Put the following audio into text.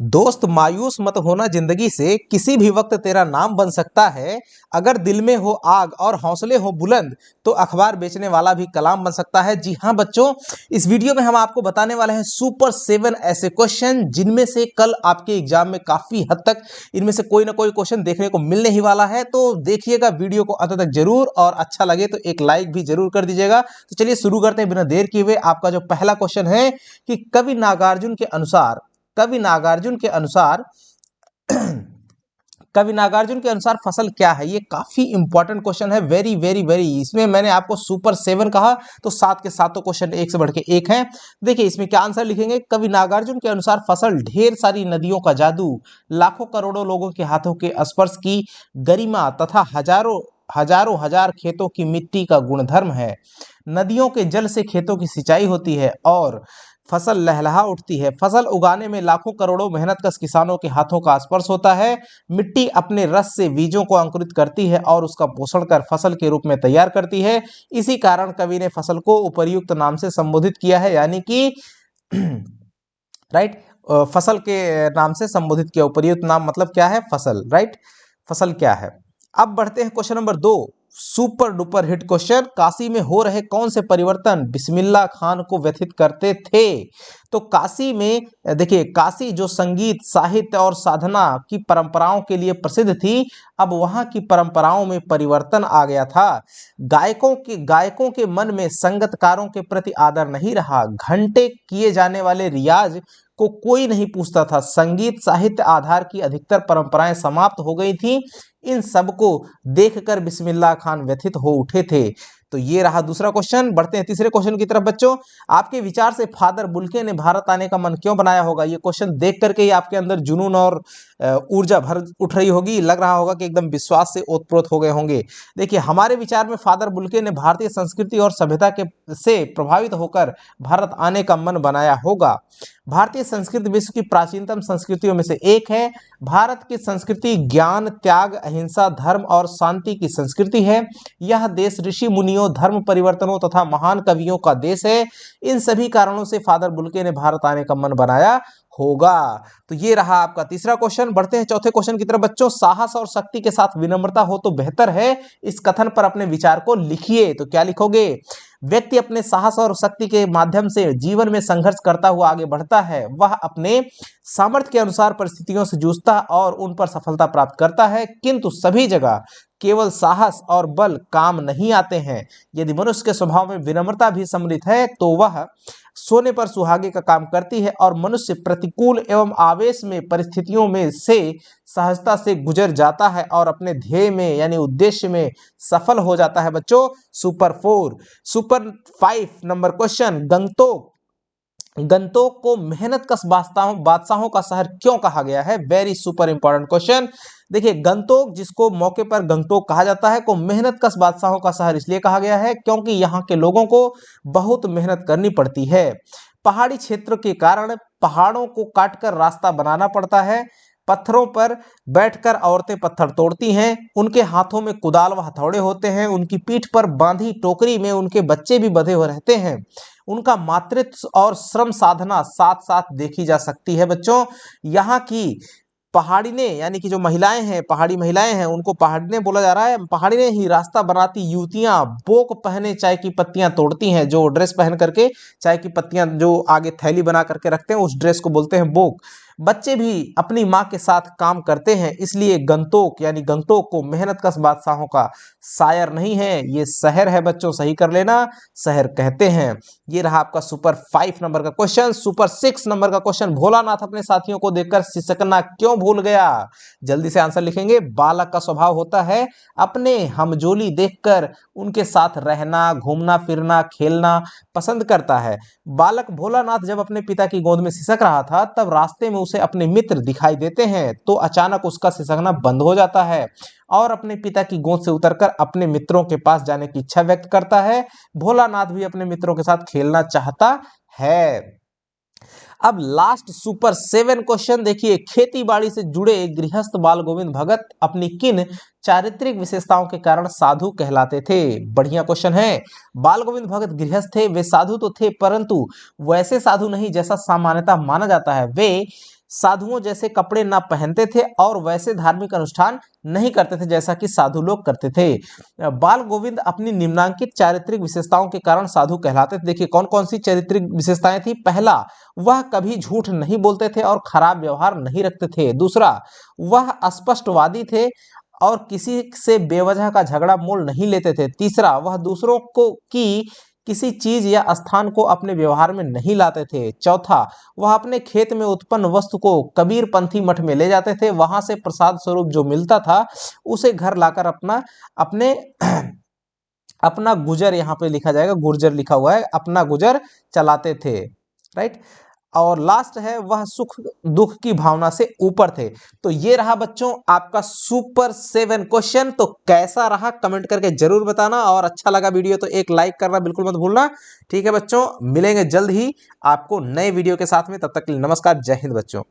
दोस्त मायूस मत होना, जिंदगी से किसी भी वक्त तेरा नाम बन सकता है। अगर दिल में हो आग और हौसले हो बुलंद तो अखबार बेचने वाला भी कलाम बन सकता है। जी हाँ बच्चों, इस वीडियो में हम आपको बताने वाले हैं सुपर 7 ऐसे क्वेश्चन जिनमें से कल आपके एग्जाम में काफी हद तक इनमें से कोई ना कोई क्वेश्चन देखने को मिलने ही वाला है। तो देखिएगा वीडियो को अंत तक जरूर, और अच्छा लगे तो एक लाइक भी जरूर कर दीजिएगा। तो चलिए शुरू करते हैं बिना देर किए हुए। आपका जो पहला क्वेश्चन है कि कवि नागार्जुन के अनुसार फसल क्या है। ये काफी इंपॉर्टेंट क्वेश्चन है, वेरी वेरी वेरी। इसमें मैंने आपको सुपर 7 कहा तो 7 के सातों क्वेश्चन एक से बढ़ के एक हैं। देखिए इसमें क्या आंसर लिखेंगे। कवि नागार्जुन के अनुसार फसल ढेर सारी नदियों का जादू, लाखों करोड़ों लोगों के हाथों के स्पर्श की गरिमा तथा हजारों हजारों हजार खेतों की मिट्टी का गुणधर्म है। नदियों के जल से खेतों की सिंचाई होती है और फसल लहलहा उठती है। फसल उगाने में लाखों करोड़ों मेहनतकश किसानों के हाथों का स्पर्श होता है। मिट्टी अपने रस से बीजों को अंकुरित करती है और उसका पोषण कर फसल के रूप में तैयार करती है। इसी कारण कवि ने फसल को उपर्युक्त नाम से संबोधित किया है, यानी कि राइट, फसल के नाम से संबोधित किया। उपर्युक्त नाम मतलब क्या है? फसल। राइट, फसल क्या है। अब बढ़ते हैं question number 2, super duper hit question. Kashi में हो रहे कौन से परिवर्तन बिस्मिल्लाह खान को व्यथित करते थे? तो काशी में देखिए, काशी जो संगीत साहित्य और साधना की परंपराओं के लिए प्रसिद्ध थी, अब वहां की परंपराओं में परिवर्तन आ गया था। गायकों के मन में संगतकारों के प्रति आदर नहीं रहा। घंटे किए जाने वाले रियाज को कोई नहीं पूछता था। संगीत साहित्य आधार की अधिकतर परंपराएं समाप्त हो गई थी। इन सबको देखकर बिस्मिल्लाह खान व्यथित हो उठे थे। तो ये रहा दूसरा क्वेश्चन। बढ़ते हैं तीसरे क्वेश्चन की तरफ बच्चों। आपके विचार से फादर बुल्के ने भारत आने का मन क्यों बनाया होगा? ये क्वेश्चन देख करके ही आपके अंदर जुनून और ऊर्जा भर उठ रही होगी। लग रहा होगा कि एकदम विश्वास से ओतप्रोत हो गए होंगे। देखिए, हमारे विचार में फादर बुल्के ने भारतीय संस्कृति और सभ्यता के से प्रभावित होकर भारत आने का मन बनाया होगा। भारतीय संस्कृति विश्व की प्राचीनतम संस्कृतियों में से एक है। भारत की संस्कृति ज्ञान, त्याग, अहिंसा, धर्म और शांति की संस्कृति है। यह देश ऋषि मुनियों, धर्म परिवर्तनों तथा महान कवियों का देश है। इन सभी कारणों से फादर बुल्के ने भारत आने का मन बनाया होगा। तो ये रहा आपका तीसरा क्वेश्चन। बढ़ते हैं चौथे क्वेश्चन की तरफ बच्चों। साहस और शक्ति के साथ विनम्रता हो तो बेहतर है। इस कथन पर अपने विचार को लिखिए। तो क्या लिखोगे? व्यक्ति अपने साहस और शक्ति के माध्यम से जीवन में संघर्ष करता हुआ आगे बढ़ता है। वह अपने सामर्थ्य के अनुसार परिस्थितियों से जूझता और उन पर सफलता प्राप्त करता है, किंतु सभी जगह केवल साहस और बल काम नहीं आते हैं। यदि मनुष्य के स्वभाव में विनम्रता भी सम्मिलित है तो वह सोने पर सुहागे का काम करती है और मनुष्य प्रतिकूल एवं आवेश में परिस्थितियों में से सहजता से गुजर जाता है और अपने ध्येय में यानी उद्देश्य में सफल हो जाता है। बच्चों, सुपर 5 नंबर क्वेश्चन। गंतोक को मेहनतकश बादशाहों का शहर क्यों कहा गया है? Very super important question. देखिए, गंतोक जिसको मौके पर गंगटोक कहा जाता है, को मेहनतकश बादशाहों का शहर इसलिए कहा गया है क्योंकि यहाँ के लोगों को बहुत मेहनत करनी पड़ती है। पहाड़ी क्षेत्र के कारण पहाड़ों को काटकर रास्ता बनाना पड़ता है। पत्थरों पर बैठकर औरतें पत्थर तोड़ती हैं। उनके हाथों में कुदाल व हथौड़े होते हैं। उनकी पीठ पर बांधी टोकरी में उनके बच्चे भी बंधे हुए रहते हैं। उनका मातृत्व और श्रम साधना साथ साथ देखी जा सकती है। बच्चों, यहाँ की पहाड़िने यानी कि जो महिलाएं हैं, पहाड़ी महिलाएं हैं, उनको पहाड़िने बोला जा रहा है। पहाड़िने ही रास्ता बनाती युवतियां बोक पहने चाय की पत्तियां तोड़ती हैं। जो ड्रेस पहन करके चाय की पत्तियां जो आगे थैली बना करके रखते हैं, उस ड्रेस को बोलते हैं बोक। बच्चे भी अपनी माँ के साथ काम करते हैं, इसलिए गंतोक यानी गंगटोक को मेहनतकश बादशाहों का शायर नहीं है, ये शहर है। बच्चों सही कर लेना, शहर कहते हैं। ये रहा आपका सुपर 5 नंबर का क्वेश्चन। सुपर 6 नंबर का क्वेश्चन। भोलानाथ अपने साथियों को देखकर सिसकना क्यों भूल गया? जल्दी से आंसर लिखेंगे। बालक का स्वभाव होता है अपने हमजोली देखकर उनके साथ रहना, घूमना फिरना, खेलना पसंद करता है। बालक भोलानाथ जब अपने पिता की गोद में सिसक रहा था, तब रास्ते में उसे अपने मित्र दिखाई देते हैं, तो अचानक उसका सिसकना बंद हो जाता है और अपने पिता की गोद से उतरकर अपने मित्रों के पास जाने की इच्छा व्यक्त करता है। भोलानाथ भी अपने मित्रों के साथ खेलना चाहता है। अब लास्ट सुपर 7 क्वेश्चन देखिए। खेती बाड़ी से जुड़े गृहस्थ बाल गोविंद भगत अपनी किन चारित्रिक विशेषताओं के कारण साधु कहलाते थे? बढ़िया क्वेश्चन है। बाल गोविंद भगत गृहस्थ थे, वे साधु तो थे परंतु वैसे साधु नहीं जैसा सामान्यतः माना जाता है। वे साधुओं जैसे कपड़े ना पहनते थे और वैसे धार्मिक अनुष्ठान नहीं करते थे जैसा कि साधु लोग करते थे। बाल गोविंद अपनी निम्नांकित चारित्रिक विशेषताओं के कारण साधु कहलाते थे। देखिए कौन कौन सी चारित्रिक विशेषताएं थी। पहला, वह कभी झूठ नहीं बोलते थे और खराब व्यवहार नहीं रखते थे। दूसरा, वह स्पष्टवादी थे और किसी से बेवजह का झगड़ा मोल नहीं लेते थे। तीसरा, वह दूसरों को की किसी चीज या स्थान को अपने व्यवहार में नहीं लाते थे। चौथा, वह अपने खेत में उत्पन्न वस्तु को कबीरपंथी मठ में ले जाते थे, वहां से प्रसाद स्वरूप जो मिलता था उसे घर लाकर अपने अपना गुजर, यहाँ पे लिखा जाएगा गुर्जर लिखा हुआ है, अपना गुजर चलाते थे। राइट। और लास्ट है, वह सुख दुख की भावना से ऊपर थे। तो ये रहा बच्चों आपका सुपर 7 क्वेश्चन। तो कैसा रहा कमेंट करके जरूर बताना, और अच्छा लगा वीडियो तो एक लाइक करना बिल्कुल मत भूलना। ठीक है बच्चों, मिलेंगे जल्द ही आपको नए वीडियो के साथ में, तब तक के लिए नमस्कार, जय हिंद बच्चों।